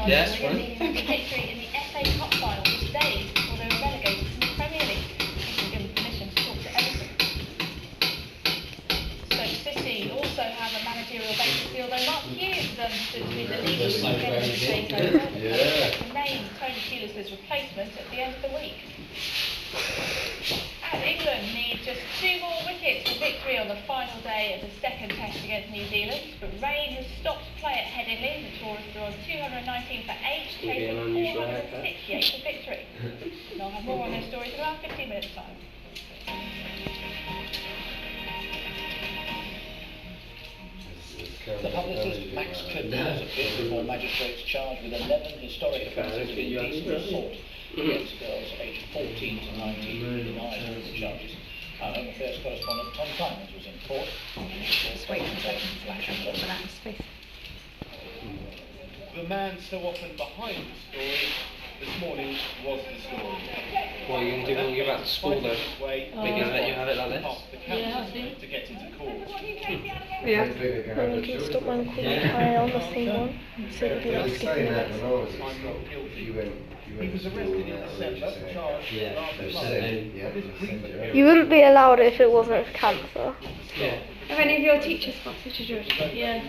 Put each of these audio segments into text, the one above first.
Yes, fine. Victory in the FA Cup final for days before they were relegated from the Premier League. This will give them permission to talk to Everton. Stoke City also have a managerial vacancy, although Mark Hughes stood to be the lead of the takeover. Named Tony Pulis' replacement at the end of the week. And England need just 2 more wickets for victory on the final day of the second test against New Zealand. But rain has stopped play at Headingley. The tourists are on 219 for 8, chasing 468 for victory. And I'll have more on those stories in about 15 minutes' time. The publicist Max Clifford has appeared before magistrates charged with 11 historic offences of indecent assault against girls aged 14 to 19 who denied all the charges. Our Home Affairs correspondent Tom Simons was in court. Just wait for a second to flash and get that space. The man so often behind the story this morning was the story. What are you going to do when you get back to school though? They're going to let you have it like this? Yeah, to get into court. Yeah. And you can stop my recording, carry on the same one, so it'll be like skipping it. He was arrested in December, charged last month. You wouldn't be allowed if it wasn't for cancer. Yeah. Have any of your teachers spotted you, George? Yeah.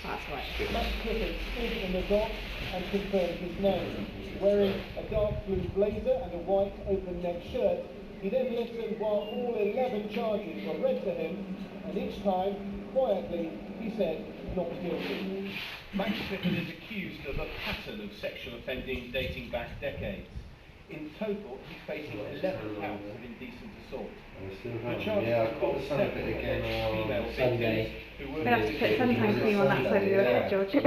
That's right. Max Clifford stood in the dock and confirmed his name. Wearing a dark blue blazer and a white open neck shirt, he then listened while all 11 charges were read to him, and each time, quietly, he said, not guilty. Max Clifford is accused of a pattern of sexual offending dating back decades. In total, he's facing 11 counts of indecent assault. The charges involve several female victims who were... We'll have to put suntan cream on that side of your head, George. The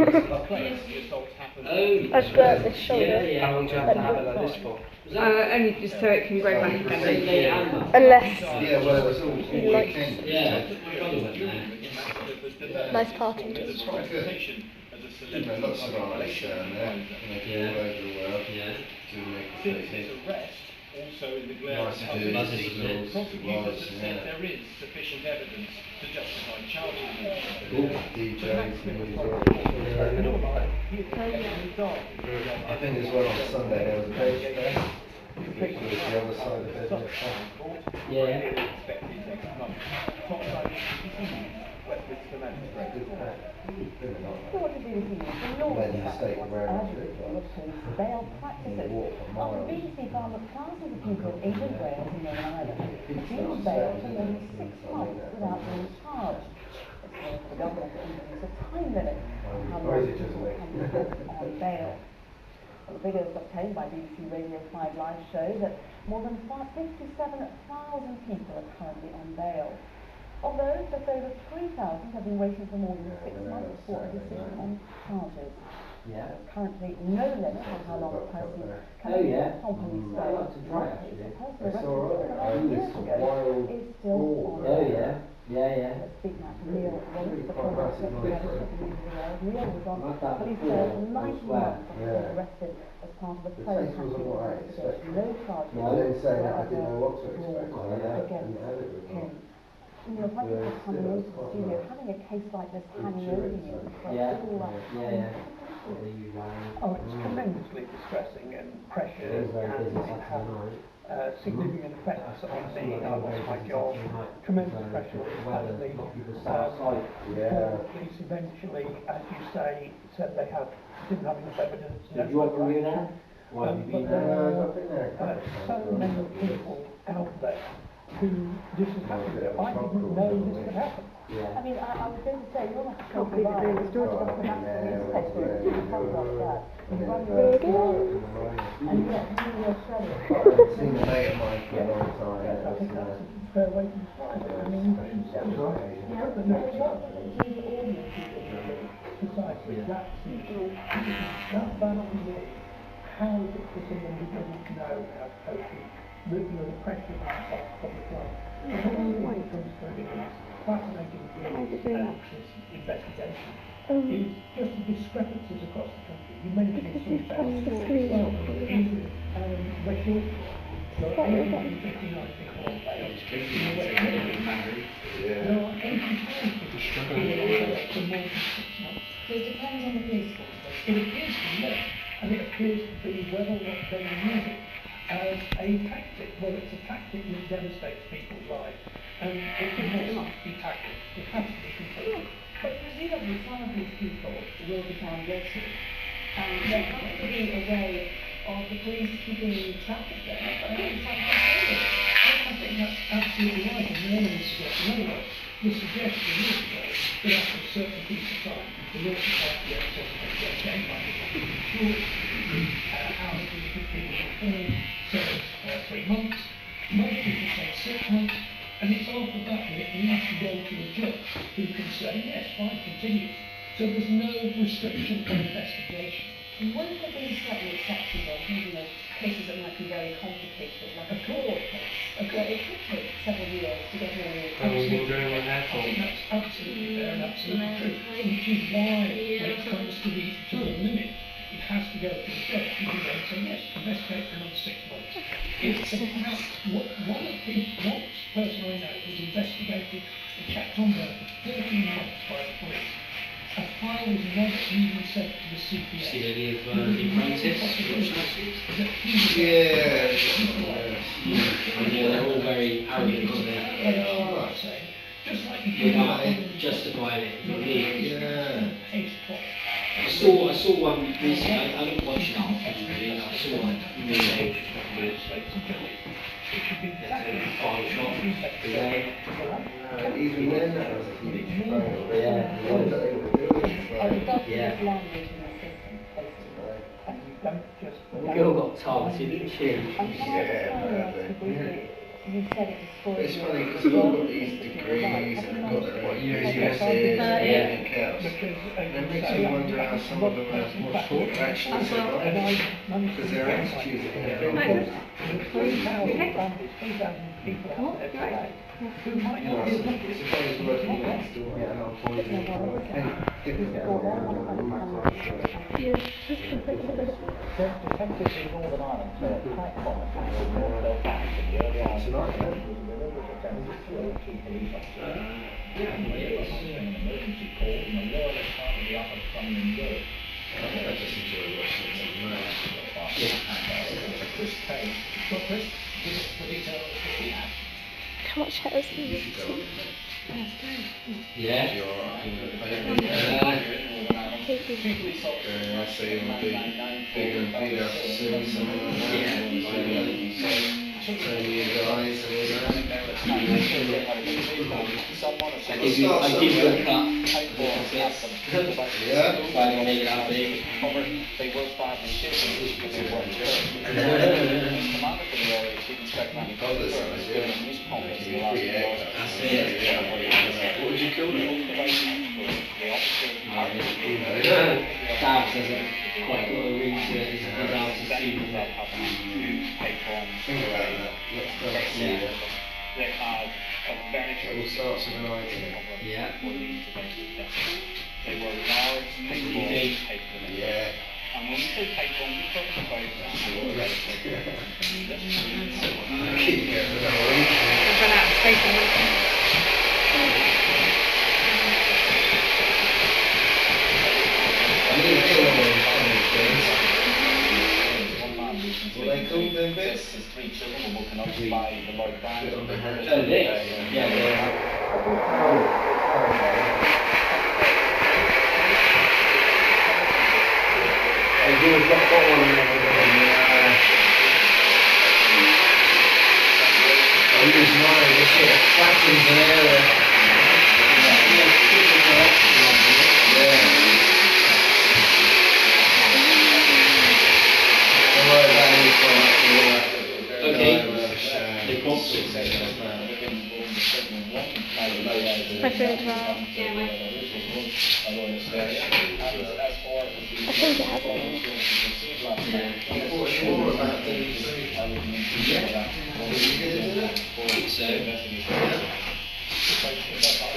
assaults happened... I've got this shoulder. How long do you have to have it like this for? Only just so it can grow back again. Unless Yeah, well, it was all he likes Yeah. nice party. It's quite good. You know, lots of artists down there, all over the world, to make Since his arrest, also in the glare of nice public to do, prosecutors have said there is sufficient evidence to justify charging him. DJs, I think as well on Sunday there was a beach day, which was the other side of it. Westminster Magistrate. Made a mistake of wearing bail practices. After BBC found that thousands of people in England, Wales and Northern Ireland received bail for only 6 months without being charged. It's called for the government to introduce a time limit on how long people can be put on bail. Well, the figures obtained by BBC Radio 5 Live show that more than 57,000 people are currently on bail. Of those, just over 3,000 have been waiting for more than 6 months for a decision on charges. There's currently no limit on how long a person can be on police bail. The person arrested 7 years ago is still on bail. Let's speak now to Neil Roberts, the former Secretary of the News of the World. Neil was on police bail for 90 months after being arrested as part of a phone hacking investigation. No charges against him. You know, when you're coming into the studio, having a case like this hanging over you, all that Oh, it's tremendously distressing and precious, and it has significant effects on me. I lost my job, tremendous pressure on the family. Police eventually, as you say, said they didn't have enough evidence. But there are so many people out there who this has happened to. I didn't know this could happen. I mean, I was going to say, you're not sure about the George of the newspaper, something like that. You run your own story, and yet you are shredded. I've seen a mate of mine for a long time. I think that's a fair way to describe it. I mean, precisely, that's how is it for someone who doesn't know how to cope with the pressure of public life? When it comes to it, fascinating investigation is just the discrepancies across the country. You mentioned West Yorkshire, there are 859 people on bail. There are 85 people for more than 6 months. So it depends on the police force. It appears to me and it appears to be whether or not they use it as a tactic. Well, it's a tactic that devastates people's lives, and it must be tackled. It has to be controlled. But presumably some of these people will be found guilty. There has to be a way of the police keeping track of them. I think that's absolutely right, and the evidence suggests another way. The suggestion years ago that after a certain piece of time, the law society access to the game money short, hours that people perform serves 3 months, most people take 6 months, and it's after that that it needs to go to a judge who can say, yes, fine, continue. So there's no restriction on investigation. Wouldn't it be slightly acceptable, maybe those cases that might be very complicated, like a court case, where it could take several years to get all How long have you been doing with that I for? think that's absolutely fair and absolutely true, which is why when it comes to the limit, it has to go to the judge. You can then say, yes, investigate for another 6 months. It's about one person I know was investigated and kept on there for 13 months by the police. A file was never even sent to the CPA. See the idea of The Apprentice? Yeah. They're all very arrogant, aren't they? They are, I'd say. Just like you do Without in justifying it. For me. Yeah. case plot. I saw one recently. I don't watch it now. Really. I saw one really It should be exactly final shot today. Even then, that was a huge fail. Yeah. language in the system, basically. And you don't just... The girl got targeted in the chin. And can I just ask you briefly, you said it destroyed It's funny because they've all got these degrees and they've got their own universities and everything else. And it makes me wonder how some of them are actually surviving. Because they're executed in their own homes. 3,000 people out there today who might You know, not I be suppose working next door, yeah, and I'll point you Detectives in Northern Ireland say a pipe bomb attack in North Belfast in the early hours of the night. Deliberate attempt to kill 2 police officers. And they were answering an emergency call from a loyalist part of the upper Crumlin Road. I just enjoy watching it so much. Chris Kay. Well, Chris, give us the details that we have. How much has he? Yeah. You're alright. I hate these. I say it would be bigger and bigger soon, something like that. Turn you guys and all that. I give you a cut. Yeah. Why do you make it out big? They were fighting citizens, but they weren't hurt. Commander for the area, Chief Inspector Andy Butler, has given a news conference in the last few hours. That's it. What would you kill them? The officers Dad doesn't quite got a ring to his house to see that them. have to take on Think about that. Let's see that. they have a very It all starts with an idea. Yeah. They were large, paper, Yeah. and when you say paper, we're talking about Keep getting the whole week. I've run out of space on my I need to kill all those funny things. What they called them bits? His 3 children were woken up by the loud bang. Bit on the head. Oh, this? Yeah. You've got one in there. I use mine, it sort of flattens an area. Yeah. Don't worry about any product, Okay. The cops. My favourite round. I think it has it. More about these. So, There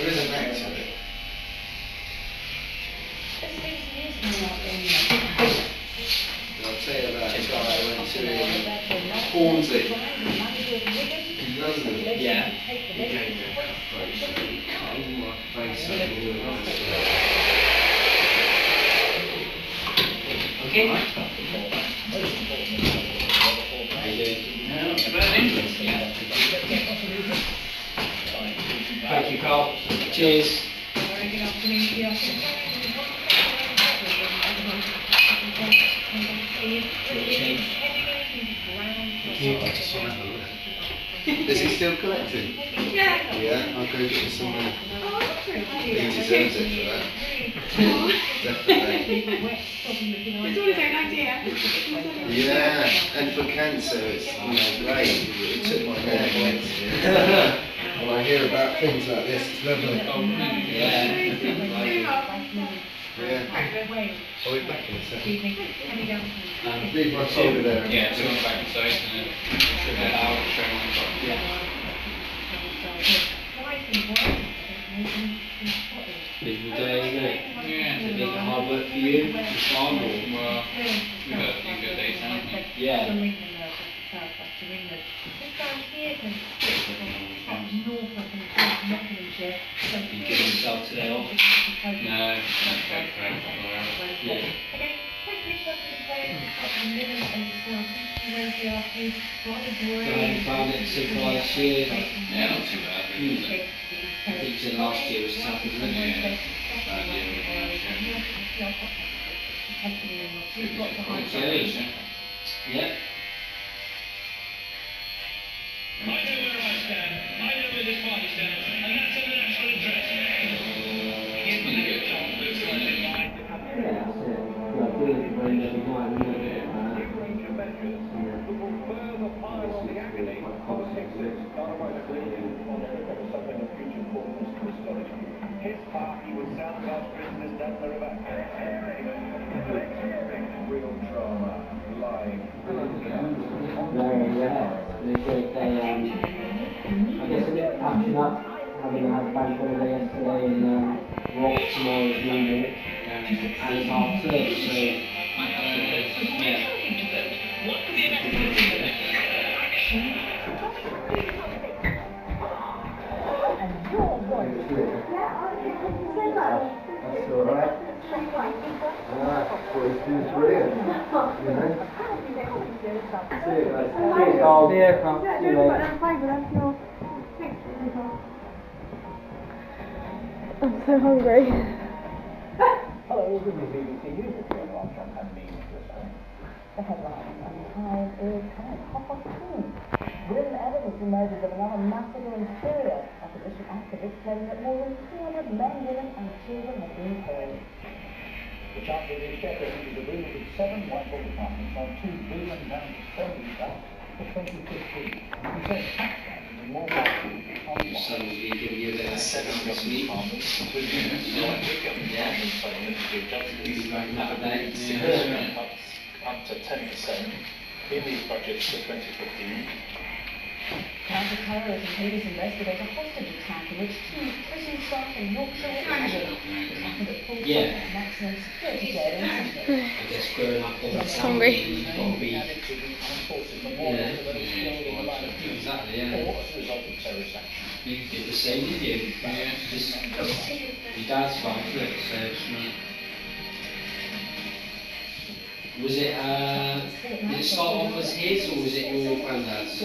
is an act to it. I'll tell you about a guy I went to Hornsey in London. yeah. Okay. Most importantly, Thank you, Carl. Cheers. Is he still collecting? Yeah. Yeah, I'll go get some money. He deserves it for that. Definitely. It's always an idea. Yeah, and for cancer, it's great. It took my hair. When I hear about things like this, it's lovely. Yeah. I'll be back in a second. Leave my folder there. Yeah, so I'm back inside and then I'll show you. Yeah. Busy day, isn't it? Yeah. Is it been hard work for you? It's hard or? Well, we've had a few good days, haven't we? Yeah. You give yourself today off? No, okay, great. Yeah. So how you found it so far this year? Yeah, not too bad. I think you said last year was tough, wasn't it? Yeah. Bad year. Yeah. I know where I stand, I know where this party stands, and that's in the national interest. Give me a good job, looks like it might. Yeah, that's it. Yeah, I do it when every night, isn't it? His party was sound out business down the river. Real drama, live. I guess a bit catching up, having had bank holiday yesterday and rock tomorrow's Monday, and it's half term, so yeah. That's alright. What he's doing is brilliant. You know? See you guys. Cheers, Carl. See you, Carl. See you later. I'm so hungry. Hello, this is BBC News. It's going on from The headline on the Times is coming at 2:30. Grim evidence emerges of another massacre in Syria. Opposition activists claim that more than 200 men, women and children have been killed. The Chancellor of the Exchequer issued a bill with 7 Whitehall departments on £2 billion spending back for 2015. He says tax cuts will be more likely on Your son will be giving you a bit of 7 this week. Up to 10% in these budgets for 2015. Counter-terrorism police investigate a hostage attack in which 2 prison staff in Yorkshire were injured. It happened at full Yeah. maximum security jail in Sunday. I guess growing up on the Hungry. you've got to be, exactly, yeah. You did the same, did you? Yeah. Just, your dad's fine for it, so. Was it, did it start off as his, or was it your granddad's?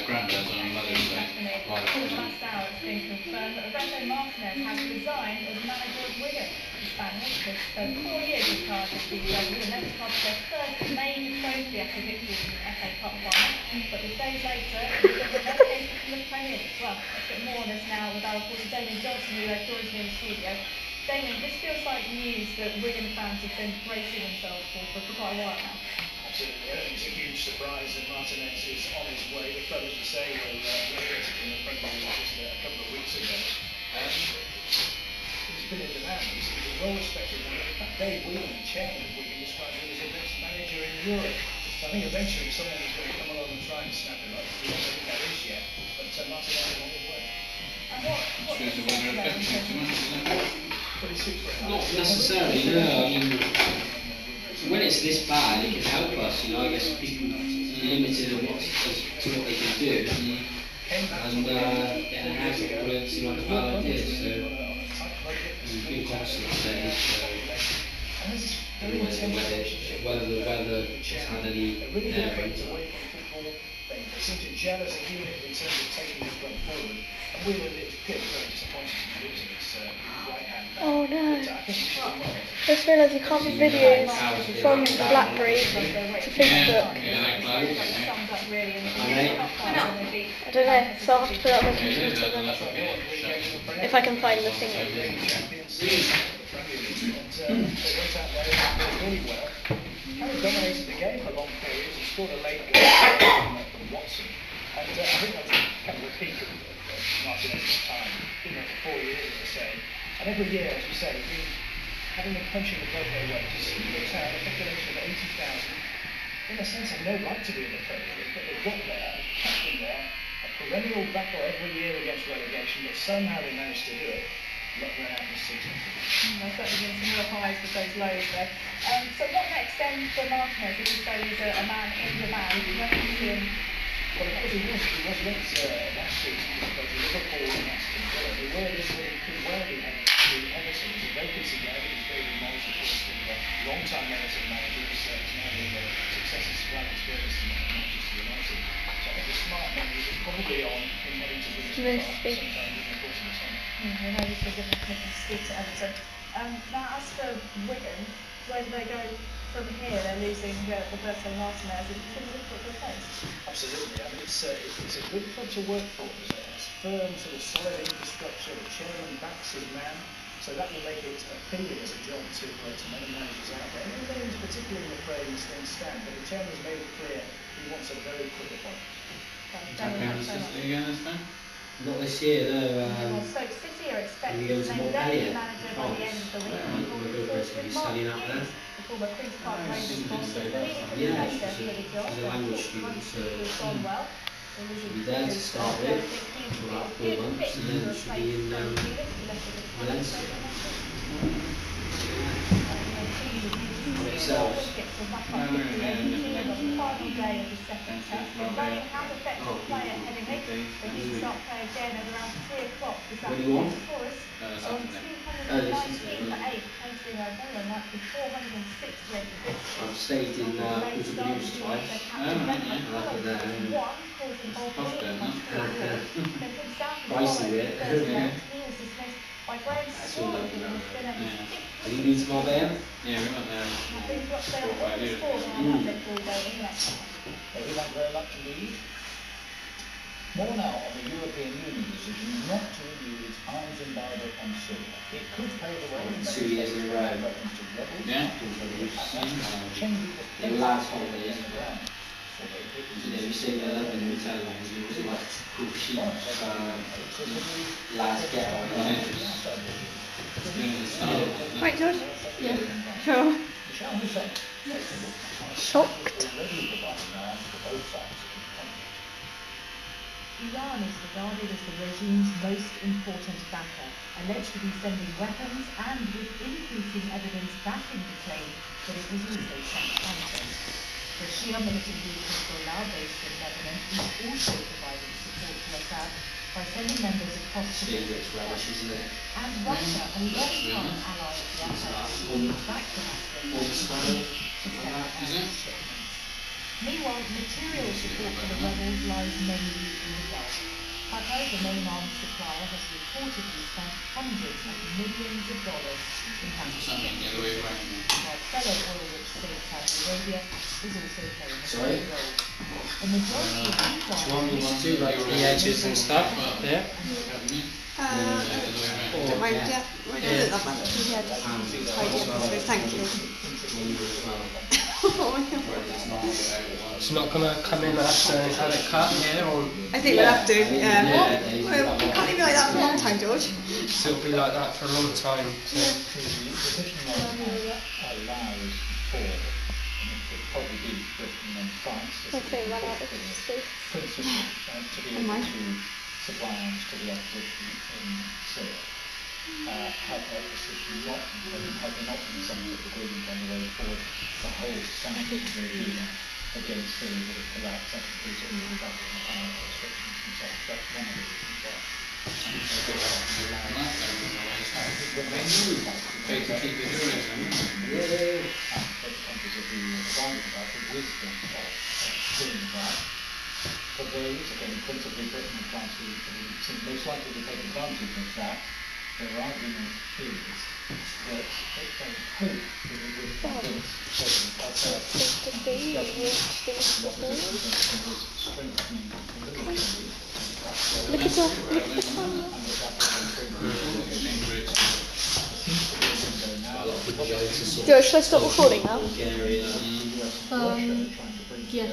Granddad's on your mother's side. Quarter past hour, it's been confirmed that Roberto Martinez has resigned as manager of Wigan. The Spaniard has spent 4 years in charge of the BW, and that's part of their first main trophy after victories in the FA Cup final. But the days later, it was a relegation from the Premier League. Well, let's get more on this now with our reporter Damien Johnson, who joins me in the studio. Damien, this feels like news that Wigan fans have been bracing themselves for quite a while now. Absolutely, I think it's a huge surprise that Martinez is on his way. The club, as you say, were relegated in the Premier League just a couple of weeks ago. He's been in demand. He's a well-respected manager. In fact, Dave Whelan, the chairman of Wigan, described him as the best manager in Europe. So I think eventually someone is going to come along and try and snap him up. We don't think that is yet, but Martinez is on his way. And what Shows the winner of 52 months, isn't it? Not necessarily, no. I mean, when it's this bad, it can help us. You know, I guess people are limited to what they can do, and getting a house that wouldn't seem like a bad idea. So we've been constant today. So always with it. whether the weather has had any Really good effect bearing. away from football. They seem to gel as a unit in terms of taking the club forward. And we were clearly very disappointed in losing this right-hand back. Oh no. But I think we should have won it. I just realised you can't put videos from the BlackBerry to Facebook. Sums up really in the I don't know, so I'll have to put it on my computer then. If I can find the thing. And they went out there and played really well. Harry dominated the game for long periods. He scored a late goal from Watson. And I think that was kind of repeated Martinez's time. Been there for 4 years, as I say. And every year, as you say, having been punching the Premier League, the town, a population of 80,000, in a sense, have no right to be in the Premier League, but they've got there, kept them there, a perennial battle every year against relegation, but somehow they managed to do it. Look what happens to them. There's certainly been some real highs with those lows there. So what next then for Martinez? If you say he's a man in demand, when do you see him? Well, of course, he was linked last season to both Liverpool and Aston Villa. The word is that he could well be heading to Everton. There's a vacancy there. I think he's very nice, of course, the long-time Everton manager who's now the successor to Alan Ferguson at Manchester United. So I think the smart move is probably on him heading to Wigan sometime during the course of the summer. I know he's been given a commitment to speak to Everton. Now, as for Wigan, where do they go from here? They're losing Roberto Martinez. It's going to be difficult to replace. Absolutely. I mean, it's a good club to work for. It's firm, sort of solid infrastructure. The chairman backs his man, so that will make it appealing as a job to many managers out there. And names particularly in the frame as things stand. But the chairman's made it clear he wants a very quick appointment. Not this year, no. Well, Stoke City are expected He goes to to name Montpellier. deputy manager by the end of the week. We'll go for it, studying up there. The former Queen's Park Rangers boss is the leading Yeah, contender for the job. he's a language student, so It's gone well. he'll be there to start with for about 4 months, and then should be in Valencia. Themselves. Final day of the second test. They're running how to affect the player headingly. They need to start play again at around 3 o'clock this What do you want? Forest on 219 for 8, hosting a bowler match with 406 red wickets. I've stayed in Portugal twice. Pricey bit. By Graham Swallow, who has been at his Have you been to Marbella? I think what's there on the score now, I think we'll go in next. Well, we thank very much indeed. More now on the European Union decision not to renew its arms embargo on Syria. It could pave the way for 2 years in a row. reference to rebels, In the last holiday, we stayed in London in hotel rooms, it was like cool sheep, last get on Right, George? Yeah. Sure. Shocked. Iran is regarded as the regime's most important backer, alleged to be sending weapons and with increasing evidence backing the claim that it was also sent sanctions. The Shia militant group Hezbollah, based in Lebanon, is also providing support to Assad by sending members across to and Russia, a long-time ally of the Assad regime, back to Damascus to carry out Meanwhile, material support for the rebels lies mainly in the Gulf. Qatar, the main arms supplier, has reportedly spent hundreds of millions of dollars in Pakistan. While fellow oil-rich state Saudi Arabia is also playing a key role. The majority of these do like the edges and stuff, yeah? Don't mind, yeah. I don't know that much. Yeah, just tidy up, so thank you. Oh my God. It's not going to come in after they've had it cut here, or I think we'll have to, yeah. Well, we can't leave it like that for a long time, George. so it'll be like that for a long time. So. The position allows for, and it could probably be Britain and France, I think run out of space. principally to be able to supply arms to the opposition in Syria. However, this is not, has not been some sort of agreement on the way forward. The whole sanctions regime against Syria would have collapsed. That would be sort of travel and restrictions and so on. That's one of the reasons why. members of the Barnett about the wisdom of doing that. For those, again, principally Britain and France, who seem most likely to take advantage of that, there are argument is that they hope that it would convince strengthening military. Look at that. Look at the camera. Joe, should I stop recording now? Yeah.